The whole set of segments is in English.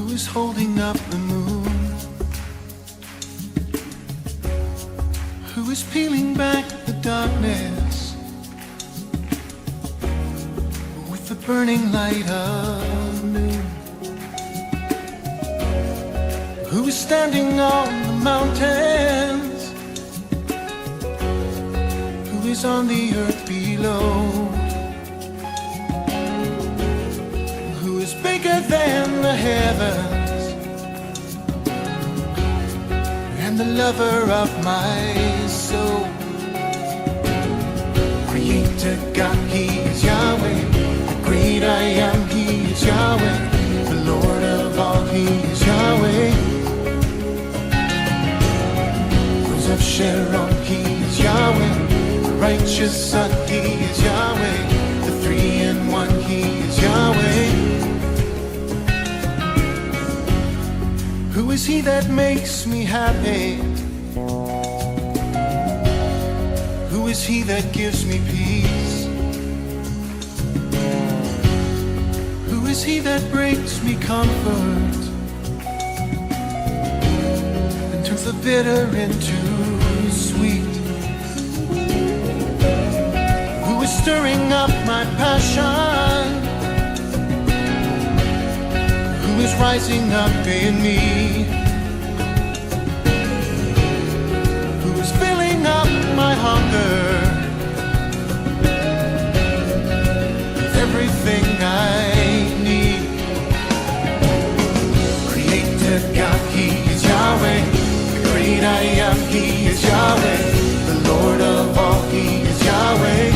Who is holding up the moon? Who is peeling back the darkness with the burning light of noon? Who is standing on the mountains? Who is on the earth below? Who is bigger than the heavens and the lover of my soul? Creator God, He is Yahweh. The great I am, He is Yahweh. The Lord of all, He is Yahweh. Rose of Sharon, He is Yahweh. The righteous Son, He is Yahweh. The three-in-one, He is Yahweh. Who is He that makes me happy? Who is He that gives me peace? Who is He that brings me comfort and turns the bitter into sweet? Who is stirring up my passion? Who is rising up in me? Who is filling up my hunger with everything I need? Creator God, He is Yahweh. The great I am, He is Yahweh. The Lord of all, He is Yahweh.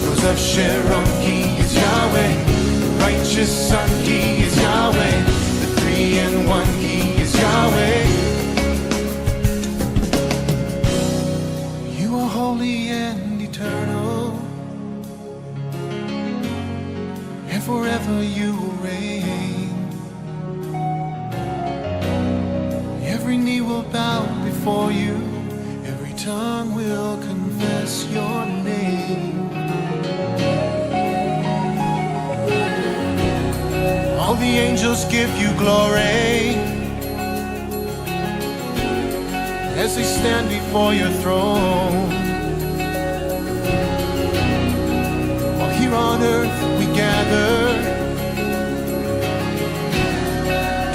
Rose of Sharon, He is Yahweh. Righteous Son, He is Yahweh. The three-in-one, He is Yahweh. You are holy and eternal, and forever you will reign. Every knee will bow before you, every tongue will confess your name. All the angels give you glory as they stand before your throne. While here on earth we gather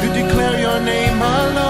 to declare your name alone.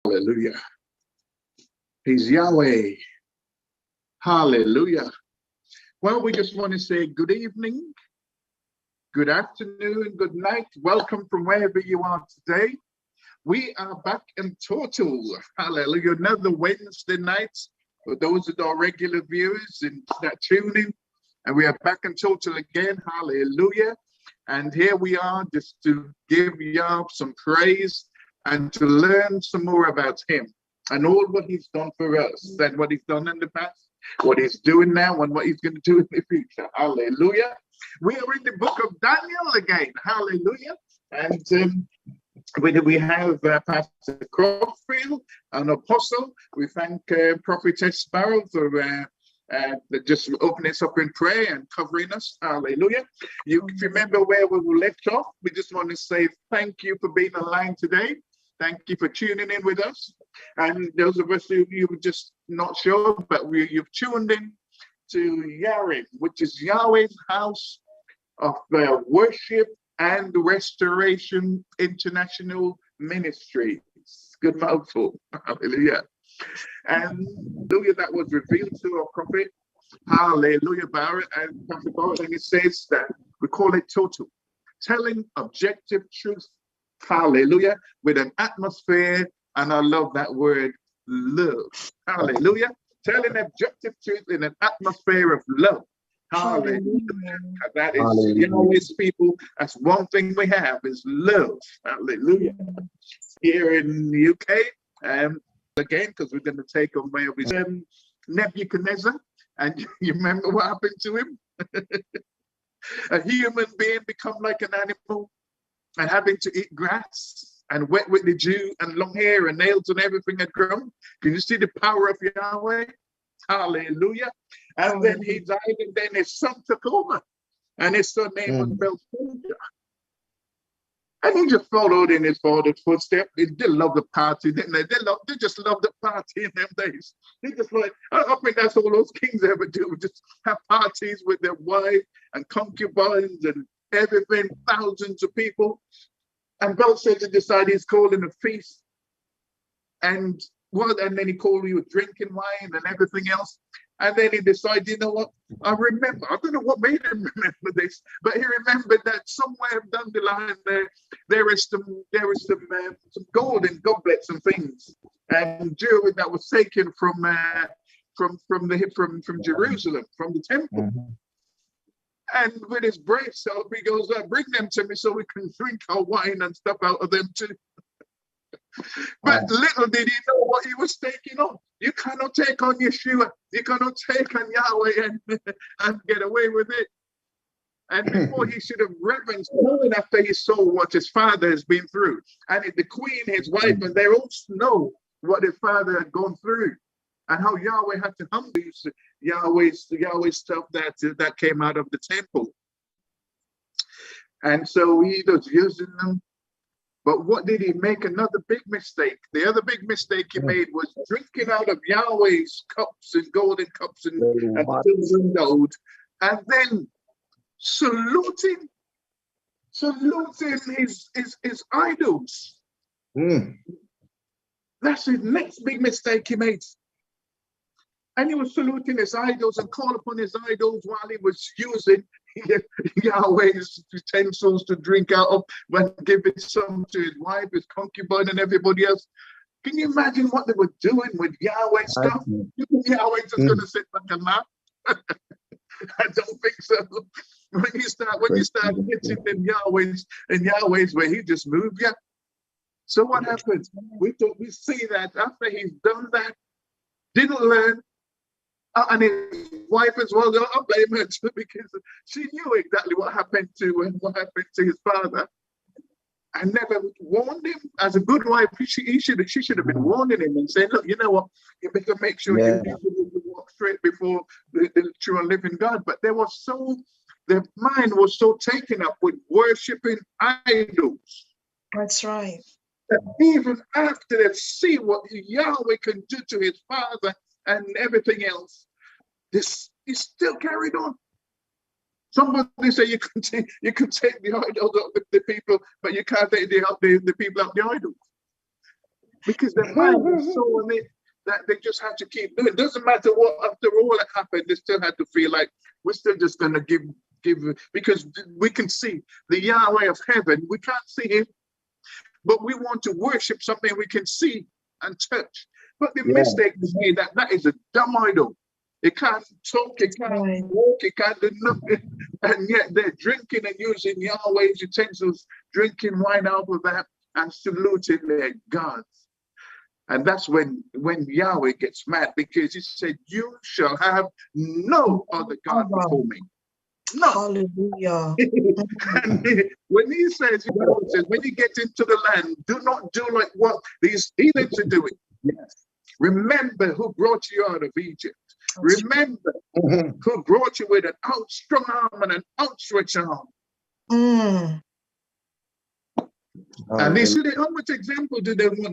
Hallelujah. He's Yahweh. Hallelujah. Well, we just want to say good evening, good afternoon, good night. Welcome from wherever you are today. We are back in total. Hallelujah. Another Wednesday night for those that are regular viewers and that tune in. And we are back in total again. Hallelujah. And here we are just to give Yah some praise and to learn some more about Him and all what He's done for us and what He's done in the past, what He's doing now, and what He's going to do in the future. Hallelujah. We are in the book of Daniel again. Hallelujah. And we have Pastor Crossfield, an apostle. We thank Prophetess Burrell for just opening us up in prayer and covering us. Hallelujah. You remember where we left off. We just want to say thank you for being online today. Thank you for tuning in with us. And those of us who you were just not sure, but you've tuned in to YHWRIM, which is Yahweh's House of Worship and Restoration International Ministries. Good mouthful. Hallelujah. And hallelujah, that was revealed to our prophet. Hallelujah, Barrett and Pastor Barrett. And it says that we call it total. telling objective truth, hallelujah, with an atmosphere, and I love that word, love, hallelujah, telling objective truth in an atmosphere of love. Hallelujah. That is Yahweh's people. That's one thing we have is love. Hallelujah. Here in the UK, again, because we're going to take on where we Nebuchadnezzar, and you remember what happened to him? A human being become like an animal and having to eat grass and wet with the dew and long hair and nails and everything had grown. Can you see the power of Yahweh? Hallelujah. And then he died, and then his son took over, and his son name was Belshazzar. And he just followed in his father's footsteps. They love the party, didn't they? They just love the party in them days. They just like, I think that's all those kings ever do, just have parties with their wives and concubines and everything, thousands of people. And Belshazzar decided he's calling a feast. And then he called you drinking wine and everything else. And then he decided, you know what? I don't know what made him remember this, but he remembered that somewhere down the line there was some golden goblets and things, and jewelry that was taken from Jerusalem, from the temple. And with his brave self, he goes, bring them to me so we can drink our wine and stuff out of them too. But little did he know what he was taking on. You cannot take on Yahshua. You cannot take on Yahweh and get away with it. And before he should have reverenced, knowing after he saw what his father has been through. And the queen, his wife, and they also know what his father had gone through and how Yahweh had to humble Yahweh's stuff that came out of the temple. And so he was using them. But what did he make? Another big mistake. The other big mistake he made was drinking out of Yahweh's cups and golden cups and silver and gold, and then saluting his idols. That's his next big mistake he made. And he was saluting his idols and called upon his idols while he was using Yahweh's utensils to drink out of, and give it some to his wife, his concubine, and everybody else. Can you imagine what they were doing with Yahweh stuff? Yahweh just going to sit back and laugh? I don't think so. When you start hitting in Yahweh's way, he just moved you. So what happens? We see that after he's done that, didn't learn. And his wife as well, I blame her too, because she knew exactly what happened to his father, and never warned him. As a good wife, she should have been warning him and saying, look, you know what, you better make sure you walk straight before the true and living God. But their mind was so taken up with worshiping idols. That's right. That even after they see what Yahweh can do to his father and everything else, this is still carried on. Somebody say you can take the idols of the people, but you can't take the people out the idols. Because their mind was so on it that they just have to keep doing it. Doesn't matter what, after all that happened, they still had to feel like we're still just going to give, because we can see the Yahweh of heaven. We can't see him, but we want to worship something we can see and touch. But the mistake is made that is a dumb idol. It can't talk, it can't walk, it can't do nothing. And yet they're drinking and using Yahweh's utensils, drinking wine out of that and saluting their gods. And that's when Yahweh gets mad, because he said, you shall have no other God before me. No. Hallelujah. And when he says, when you get into the land, do not do like what these heathens are doing. Yes. Remember who brought you out of Egypt. Remember who brought you with an strong arm and an outstretched arm. And they said, how much example do they want to